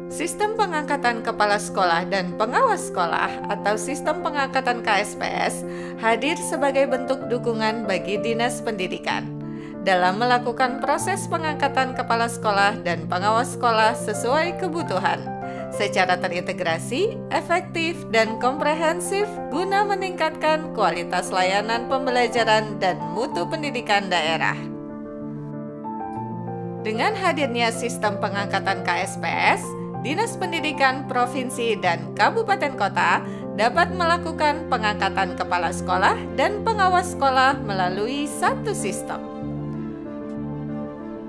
Sistem pengangkatan kepala sekolah dan pengawas sekolah atau sistem pengangkatan KSPS hadir sebagai bentuk dukungan bagi Dinas Pendidikan dalam melakukan proses pengangkatan kepala sekolah dan pengawas sekolah sesuai kebutuhan, secara terintegrasi, efektif, dan komprehensif guna meningkatkan kualitas layanan pembelajaran dan mutu pendidikan daerah. Dengan hadirnya sistem pengangkatan KSPS, Dinas Pendidikan Provinsi dan Kabupaten Kota dapat melakukan pengangkatan kepala sekolah dan pengawas sekolah melalui satu sistem.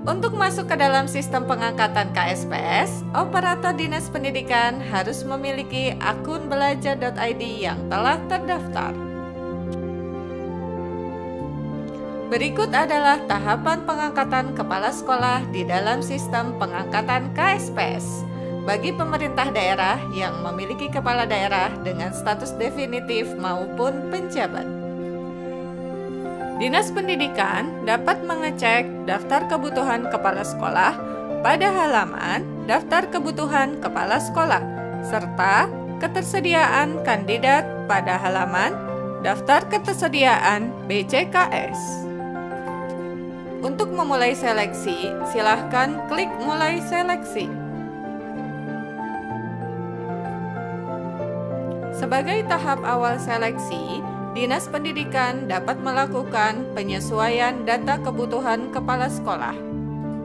Untuk masuk ke dalam sistem pengangkatan KSPS, operator Dinas Pendidikan harus memiliki akun belajar.id yang telah terdaftar. Berikut adalah tahapan pengangkatan kepala sekolah di dalam sistem pengangkatan KSPS bagi pemerintah daerah yang memiliki kepala daerah dengan status definitif maupun penjabat. Dinas Pendidikan dapat mengecek daftar kebutuhan kepala sekolah pada halaman daftar kebutuhan kepala sekolah serta ketersediaan kandidat pada halaman daftar ketersediaan BCKS. Untuk memulai seleksi, silahkan klik mulai seleksi. Sebagai tahap awal seleksi, Dinas Pendidikan dapat melakukan penyesuaian data kebutuhan kepala sekolah.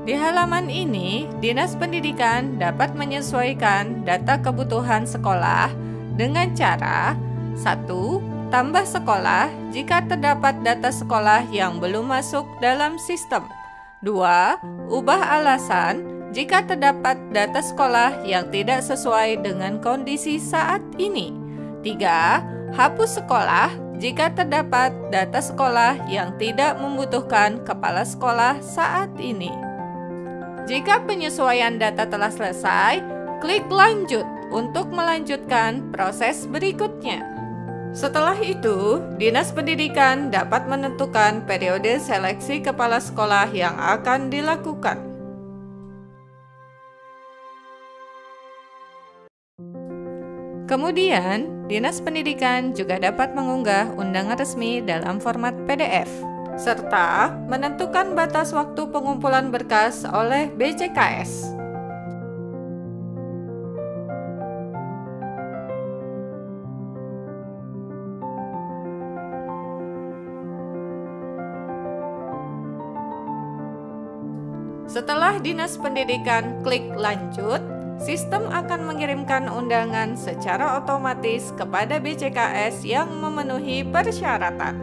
Di halaman ini, Dinas Pendidikan dapat menyesuaikan data kebutuhan sekolah dengan cara 1. Tambah sekolah jika terdapat data sekolah yang belum masuk dalam sistem. 2. Ubah alasan jika terdapat data sekolah yang tidak sesuai dengan kondisi saat ini. 3. Hapus sekolah jika terdapat data sekolah yang tidak membutuhkan kepala sekolah saat ini. Jika penyesuaian data telah selesai, klik lanjut untuk melanjutkan proses berikutnya. Setelah itu, Dinas Pendidikan dapat menentukan periode seleksi kepala sekolah yang akan dilakukan. Kemudian, Dinas Pendidikan juga dapat mengunggah undangan resmi dalam format PDF, serta menentukan batas waktu pengumpulan berkas oleh BCKS. Setelah Dinas Pendidikan klik lanjut, sistem akan mengirimkan undangan secara otomatis kepada BCKS yang memenuhi persyaratan.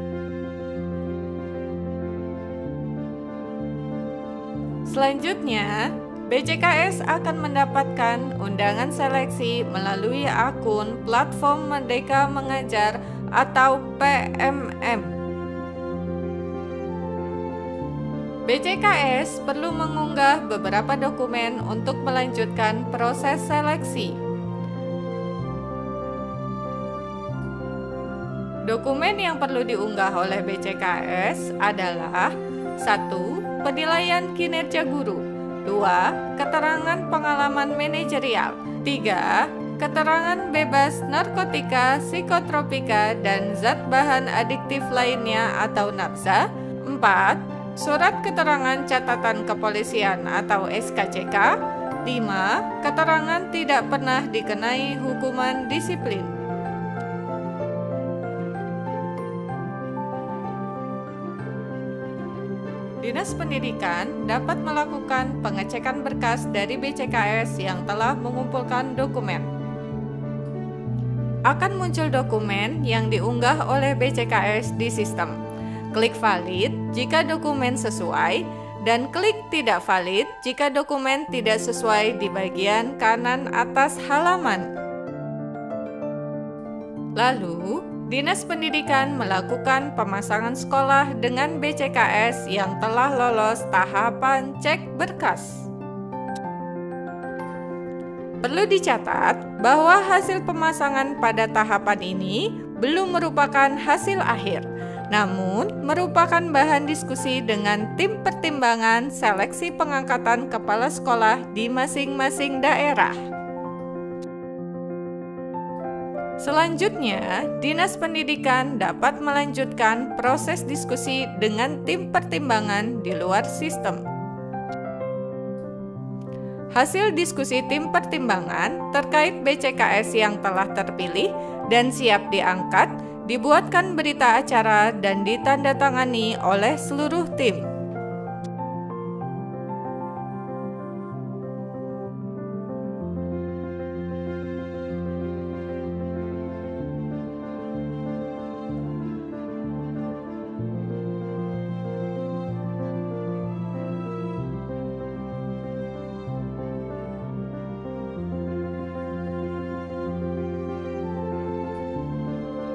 Selanjutnya, BCKS akan mendapatkan undangan seleksi melalui akun Platform Merdeka Mengajar atau PMM. BCKS perlu mengunggah beberapa dokumen untuk melanjutkan proses seleksi. Dokumen yang perlu diunggah oleh BCKS adalah 1. Penilaian kinerja guru, 2. Keterangan pengalaman manajerial, 3. Keterangan bebas narkotika, psikotropika, dan zat bahan adiktif lainnya atau nafsa, 4. Surat keterangan catatan kepolisian atau SKCK, 5. Keterangan tidak pernah dikenai hukuman disiplin. Dinas Pendidikan dapat melakukan pengecekan berkas dari BCKS yang telah mengumpulkan dokumen. Akan muncul dokumen yang diunggah oleh BCKS di sistem. Klik valid jika dokumen sesuai, dan klik tidak valid jika dokumen tidak sesuai di bagian kanan atas halaman. Lalu, Dinas Pendidikan melakukan pemasangan sekolah dengan BCKS yang telah lolos tahapan cek berkas. Perlu dicatat bahwa hasil pemasangan pada tahapan ini belum merupakan hasil akhir, namun merupakan bahan diskusi dengan tim pertimbangan seleksi pengangkatan kepala sekolah di masing-masing daerah. Selanjutnya, Dinas Pendidikan dapat melanjutkan proses diskusi dengan tim pertimbangan di luar sistem. Hasil diskusi tim pertimbangan terkait BCKS yang telah terpilih dan siap diangkat, dibuatkan berita acara dan ditandatangani oleh seluruh tim.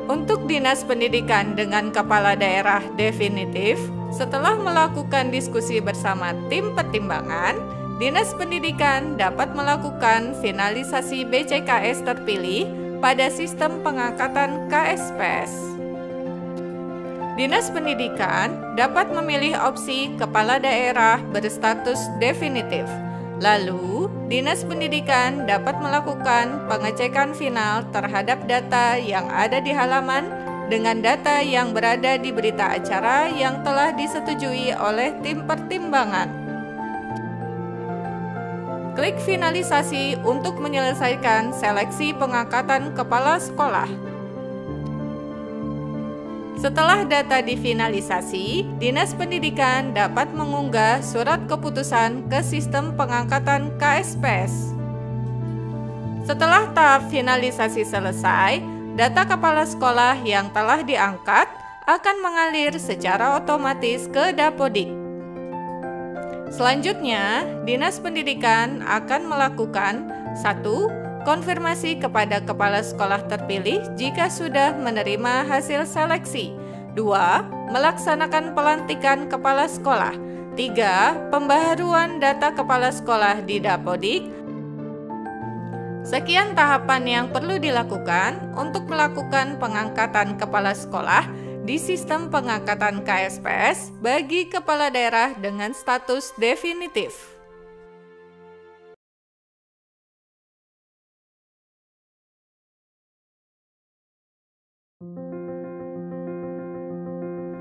Untuk Dinas Pendidikan dengan kepala daerah definitif, setelah melakukan diskusi bersama tim pertimbangan, Dinas Pendidikan dapat melakukan finalisasi BCKS terpilih pada sistem pengangkatan KSPS. Dinas Pendidikan dapat memilih opsi kepala daerah berstatus definitif. Lalu, Dinas Pendidikan dapat melakukan pengecekan final terhadap data yang ada di halaman dengan data yang berada di berita acara yang telah disetujui oleh tim pertimbangan. Klik finalisasi untuk menyelesaikan seleksi pengangkatan kepala sekolah. Setelah data difinalisasi, Dinas Pendidikan dapat mengunggah surat keputusan ke sistem pengangkatan KSPS. Setelah tahap finalisasi selesai, data kepala sekolah yang telah diangkat akan mengalir secara otomatis ke Dapodik. Selanjutnya, Dinas Pendidikan akan melakukan 1. Konfirmasi kepada kepala sekolah terpilih jika sudah menerima hasil seleksi. 2. Melaksanakan pelantikan kepala sekolah. 3. Pembaharuan data kepala sekolah di Dapodik. Sekian tahapan yang perlu dilakukan untuk melakukan pengangkatan kepala sekolah di sistem pengangkatan KSPS bagi kepala daerah dengan status definitif.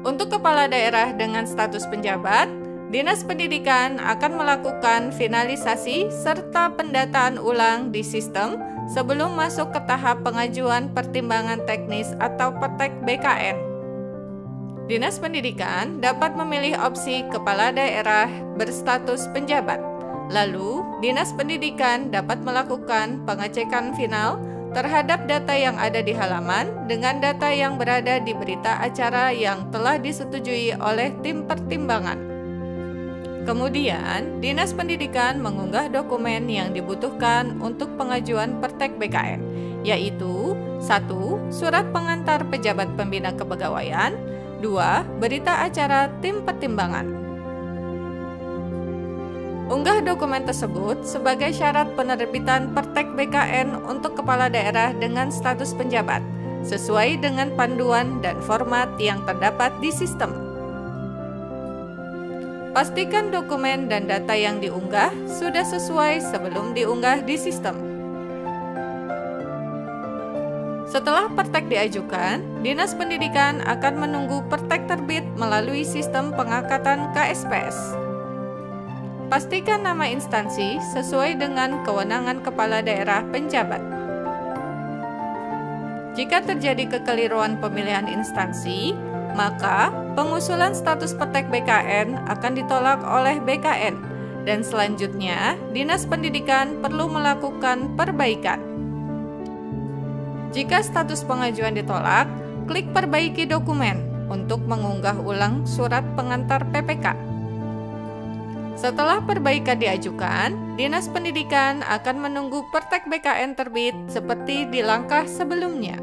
Untuk kepala daerah dengan status penjabat, Dinas Pendidikan akan melakukan finalisasi serta pendataan ulang di sistem sebelum masuk ke tahap pengajuan pertimbangan teknis atau petek BKN. Dinas Pendidikan dapat memilih opsi kepala daerah berstatus penjabat. Lalu, Dinas Pendidikan dapat melakukan pengecekan final terhadap data yang ada di halaman dengan data yang berada di berita acara yang telah disetujui oleh tim pertimbangan. Kemudian, Dinas Pendidikan mengunggah dokumen yang dibutuhkan untuk pengajuan pertek BKN, yaitu 1. Surat pengantar pejabat pembina kepegawaian. 2. Berita acara tim pertimbangan. Unggah dokumen tersebut sebagai syarat penerbitan pertek BKN untuk kepala daerah dengan status penjabat, sesuai dengan panduan dan format yang terdapat di sistem. Pastikan dokumen dan data yang diunggah sudah sesuai sebelum diunggah di sistem. Setelah pertek diajukan, Dinas Pendidikan akan menunggu pertek terbit melalui sistem pengangkatan KSPS. Pastikan nama instansi sesuai dengan kewenangan kepala daerah penjabat. Jika terjadi kekeliruan pemilihan instansi, maka pengusulan status petek BKN akan ditolak oleh BKN dan selanjutnya Dinas Pendidikan perlu melakukan perbaikan. Jika status pengajuan ditolak, klik perbaiki dokumen untuk mengunggah ulang surat pengantar PPK. Setelah perbaikan diajukan, Dinas Pendidikan akan menunggu pertek BKN terbit seperti di langkah sebelumnya.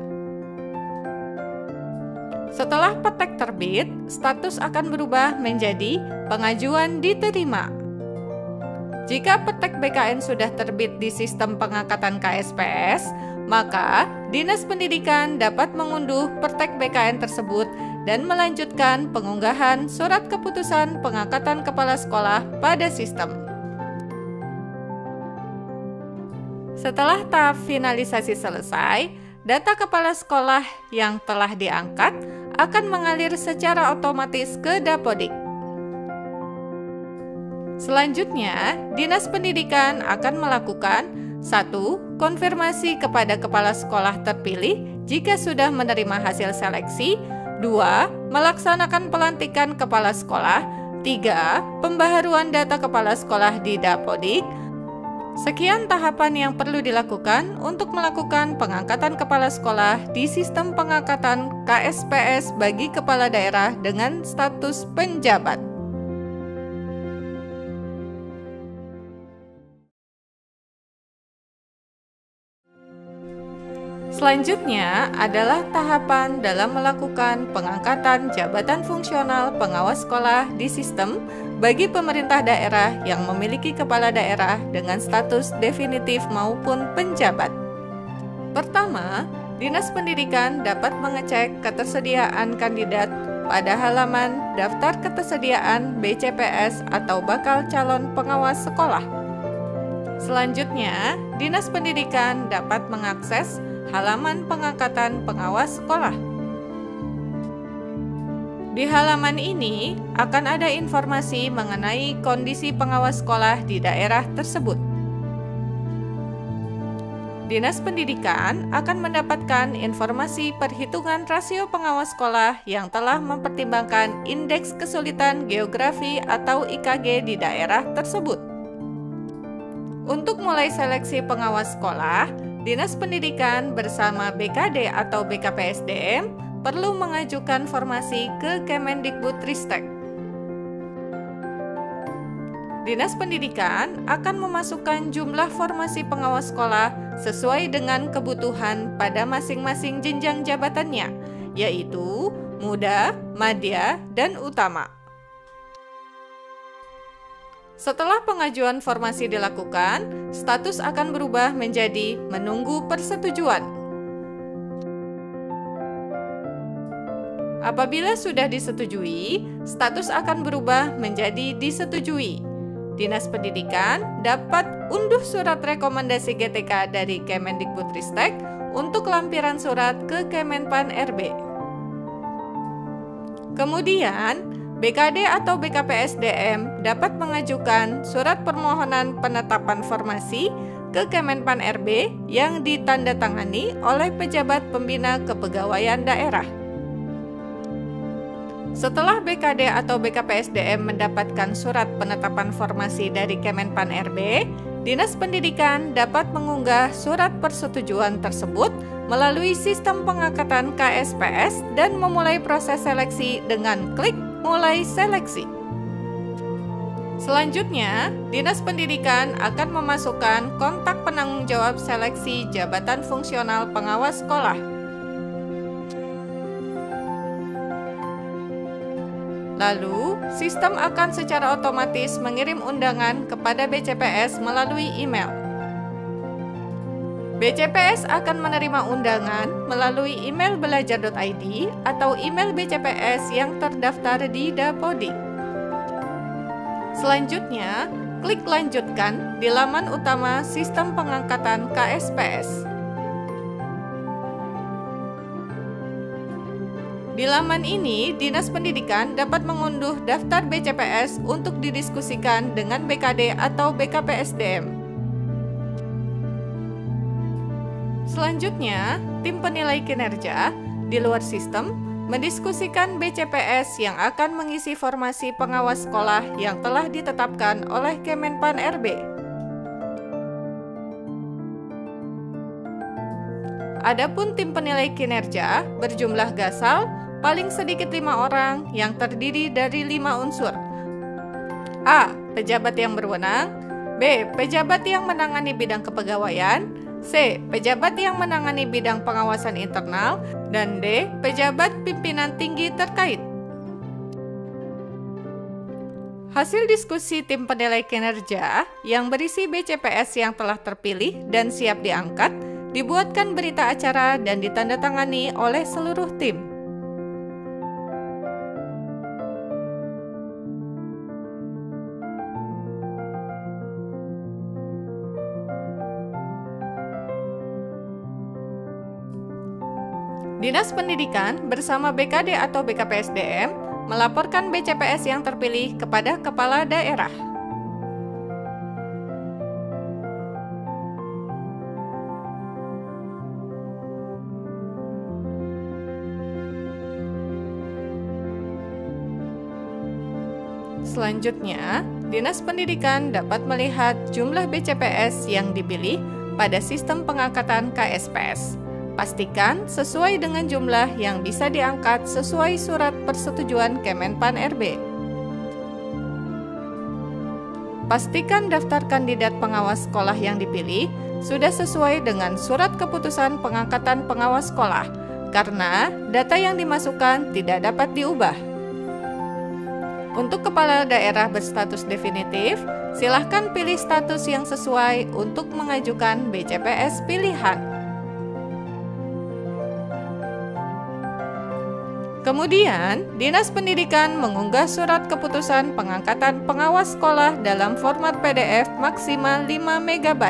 Setelah pertek terbit, status akan berubah menjadi pengajuan diterima. Jika Pertek BKN sudah terbit di sistem pengangkatan KSPS, maka Dinas Pendidikan dapat mengunduh Pertek BKN tersebut dan melanjutkan pengunggahan surat keputusan pengangkatan kepala sekolah pada sistem. Setelah tahap finalisasi selesai, data kepala sekolah yang telah diangkat akan mengalir secara otomatis ke Dapodik. Selanjutnya, Dinas Pendidikan akan melakukan 1. Konfirmasi kepada kepala sekolah terpilih jika sudah menerima hasil seleksi. 2. Melaksanakan pelantikan kepala sekolah. 3. Pembaharuan data kepala sekolah di Dapodik. Sekian tahapan yang perlu dilakukan untuk melakukan pengangkatan kepala sekolah di sistem pengangkatan KSPS bagi kepala daerah dengan status penjabat. Selanjutnya adalah tahapan dalam melakukan pengangkatan jabatan fungsional pengawas sekolah di sistem bagi pemerintah daerah yang memiliki kepala daerah dengan status definitif maupun penjabat. Pertama, Dinas Pendidikan dapat mengecek ketersediaan kandidat pada halaman Daftar Ketersediaan BCPS atau Bakal Calon Pengawas Sekolah. Selanjutnya, Dinas Pendidikan dapat mengakses halaman pengangkatan pengawas sekolah. Di halaman ini akan ada informasi mengenai kondisi pengawas sekolah di daerah tersebut. Dinas Pendidikan akan mendapatkan informasi perhitungan rasio pengawas sekolah yang telah mempertimbangkan indeks kesulitan geografi atau IKG di daerah tersebut. Untuk mulai seleksi pengawas sekolah, Dinas Pendidikan bersama BKD atau BKPSDM perlu mengajukan formasi ke Kemendikbudristek. Dinas Pendidikan akan memasukkan jumlah formasi pengawas sekolah sesuai dengan kebutuhan pada masing-masing jenjang jabatannya, yaitu muda, madya, dan utama. Setelah pengajuan formasi dilakukan, status akan berubah menjadi menunggu persetujuan. Apabila sudah disetujui, status akan berubah menjadi disetujui. Dinas Pendidikan dapat unduh surat rekomendasi GTK dari Kemendikbudristek untuk lampiran surat ke Kemenpan RB. Kemudian, BKD atau BKPSDM dapat mengajukan surat permohonan penetapan formasi ke Kemenpan RB yang ditandatangani oleh pejabat pembina kepegawaian daerah. Setelah BKD atau BKPSDM mendapatkan surat penetapan formasi dari Kemenpan RB, Dinas Pendidikan dapat mengunggah surat persetujuan tersebut melalui sistem pengangkatan KSPS dan memulai proses seleksi dengan klik mulai seleksi. Selanjutnya, Dinas Pendidikan akan memasukkan kontak penanggung jawab seleksi jabatan fungsional pengawas sekolah. Lalu, sistem akan secara otomatis mengirim undangan kepada BCPS melalui email. BCPS akan menerima undangan melalui email belajar.id atau email BCPS yang terdaftar di Dapodik. Selanjutnya, klik lanjutkan di laman utama sistem pengangkatan KSPS. Di laman ini, Dinas Pendidikan dapat mengunduh daftar BCPS untuk didiskusikan dengan BKD atau BKPSDM. Selanjutnya, tim penilai kinerja di luar sistem mendiskusikan BCPS yang akan mengisi formasi pengawas sekolah yang telah ditetapkan oleh Kemenpan RB. Adapun tim penilai kinerja berjumlah gasal paling sedikit 5 orang yang terdiri dari 5 unsur. A. Pejabat yang berwenang. B. Pejabat yang menangani bidang kepegawaian. C. Pejabat yang menangani bidang pengawasan internal. Dan D. Pejabat pimpinan tinggi terkait. Hasil diskusi tim penilai kinerja yang berisi BCPS yang telah terpilih dan siap diangkat, dibuatkan berita acara dan ditandatangani oleh seluruh tim. Dinas Pendidikan bersama BKD atau BKPSDM melaporkan BCPS yang terpilih kepada Kepala Daerah. Selanjutnya, Dinas Pendidikan dapat melihat jumlah BCPS yang dipilih pada sistem pengangkatan KSPS. Pastikan sesuai dengan jumlah yang bisa diangkat sesuai surat persetujuan Kemenpan RB. Pastikan daftar kandidat pengawas sekolah yang dipilih sudah sesuai dengan surat keputusan pengangkatan pengawas sekolah, karena data yang dimasukkan tidak dapat diubah. Untuk kepala daerah berstatus definitif, silahkan pilih status yang sesuai untuk mengajukan BCPS pilihan. Kemudian, Dinas Pendidikan mengunggah surat keputusan pengangkatan pengawas sekolah dalam format PDF maksimal 5 MB.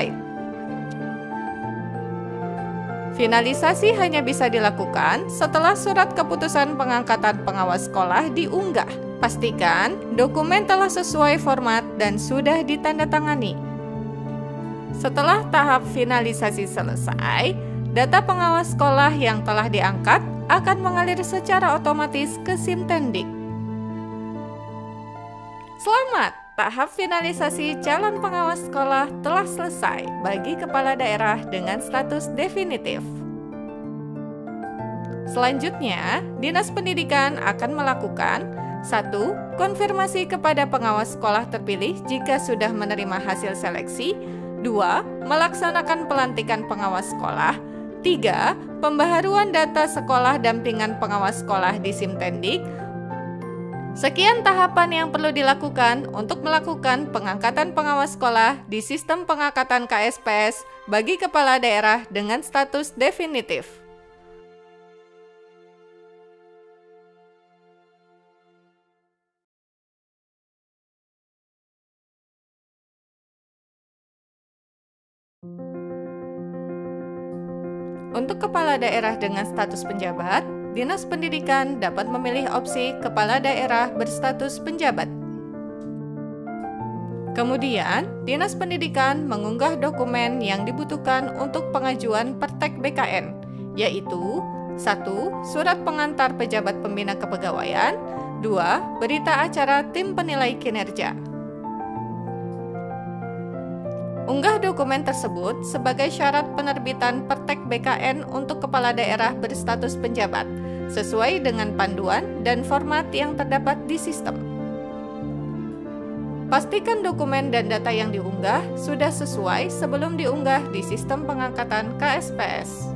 Finalisasi hanya bisa dilakukan setelah surat keputusan pengangkatan pengawas sekolah diunggah. Pastikan dokumen telah sesuai format dan sudah ditandatangani. Setelah tahap finalisasi selesai, data pengawas sekolah yang telah diangkat akan mengalir secara otomatis ke Simtendik. Selamat, tahap finalisasi calon pengawas sekolah telah selesai bagi kepala daerah dengan status definitif. Selanjutnya, Dinas Pendidikan akan melakukan 1. Konfirmasi kepada pengawas sekolah terpilih jika sudah menerima hasil seleksi. 2. Melaksanakan pelantikan pengawas sekolah. 3. Pembaharuan data sekolah dampingan pengawas sekolah di Simtendik. Sekian tahapan yang perlu dilakukan untuk melakukan pengangkatan pengawas sekolah di sistem pengangkatan KSPS bagi kepala daerah dengan status definitif. Untuk kepala daerah dengan status penjabat, Dinas Pendidikan dapat memilih opsi kepala daerah berstatus penjabat. Kemudian, Dinas Pendidikan mengunggah dokumen yang dibutuhkan untuk pengajuan Pertek BKN, yaitu 1. Surat pengantar pejabat pembina kepegawaian. 2. Berita acara tim penilai kinerja. Unggah dokumen tersebut sebagai syarat penerbitan Pertek BKN untuk kepala daerah berstatus penjabat, sesuai dengan panduan dan format yang terdapat di sistem. Pastikan dokumen dan data yang diunggah sudah sesuai sebelum diunggah di sistem pengangkatan KSPS.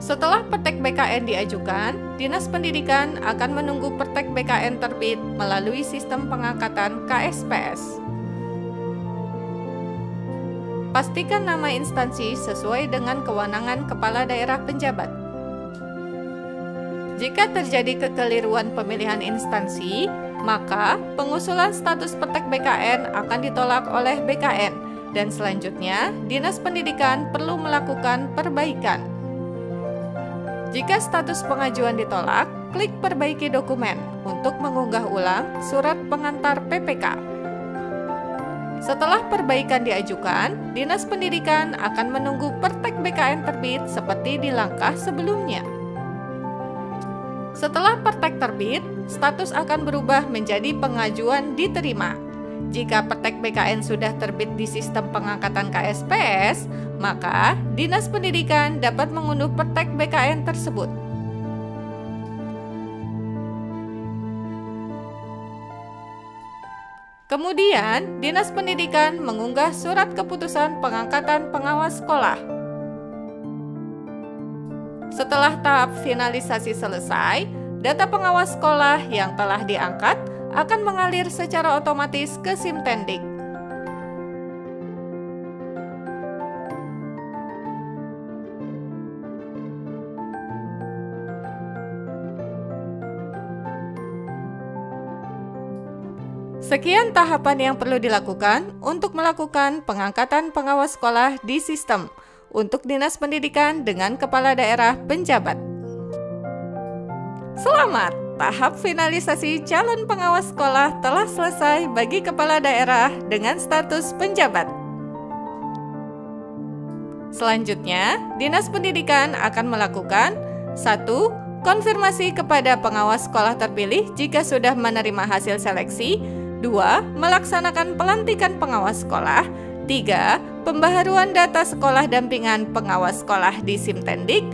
Setelah Pertek BKN diajukan, Dinas Pendidikan akan menunggu Pertek BKN terbit melalui sistem pengangkatan KSPS. Pastikan nama instansi sesuai dengan kewenangan kepala daerah penjabat. Jika terjadi kekeliruan pemilihan instansi, maka pengusulan status Pertek BKN akan ditolak oleh BKN dan selanjutnya Dinas Pendidikan perlu melakukan perbaikan. Jika status pengajuan ditolak, klik perbaiki dokumen untuk mengunggah ulang surat pengantar PPK. Setelah perbaikan diajukan, Dinas Pendidikan akan menunggu Pertek BKN terbit seperti di langkah sebelumnya. Setelah Pertek terbit, status akan berubah menjadi pengajuan diterima. Jika Pertek BKN sudah terbit di sistem pengangkatan KSPS, maka Dinas Pendidikan dapat mengunduh Pertek BKN tersebut. Kemudian, Dinas Pendidikan mengunggah surat keputusan pengangkatan pengawas sekolah. Setelah tahap finalisasi selesai, data pengawas sekolah yang telah diangkat akan mengalir secara otomatis ke Simtendik. Sekian tahapan yang perlu dilakukan untuk melakukan pengangkatan pengawas sekolah di sistem untuk Dinas Pendidikan dengan Kepala Daerah Penjabat. Selamat! Tahap finalisasi calon pengawas sekolah telah selesai bagi Kepala Daerah dengan status penjabat. Selanjutnya, Dinas Pendidikan akan melakukan 1. Konfirmasi kepada pengawas sekolah terpilih jika sudah menerima hasil seleksi. 2. Melaksanakan pelantikan pengawas sekolah. 3. Pembaharuan data sekolah dampingan pengawas sekolah di Simtendik.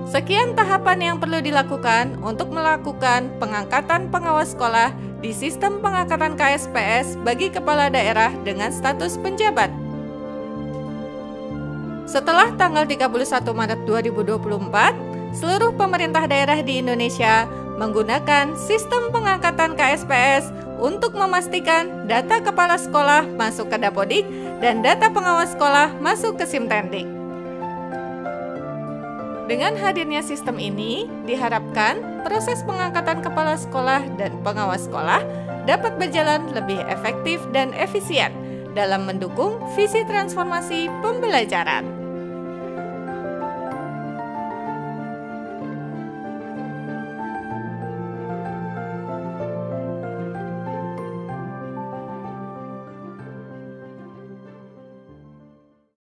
Sekian tahapan yang perlu dilakukan untuk melakukan pengangkatan pengawas sekolah di sistem pengangkatan KSPS bagi kepala daerah dengan status penjabat. Setelah tanggal 31 Maret 2024, seluruh pemerintah daerah di Indonesia menggunakan sistem pengangkatan KSPS untuk memastikan data kepala sekolah masuk ke Dapodik dan data pengawas sekolah masuk ke Simtendik. Dengan hadirnya sistem ini, diharapkan proses pengangkatan kepala sekolah dan pengawas sekolah dapat berjalan lebih efektif dan efisien dalam mendukung visi transformasi pembelajaran.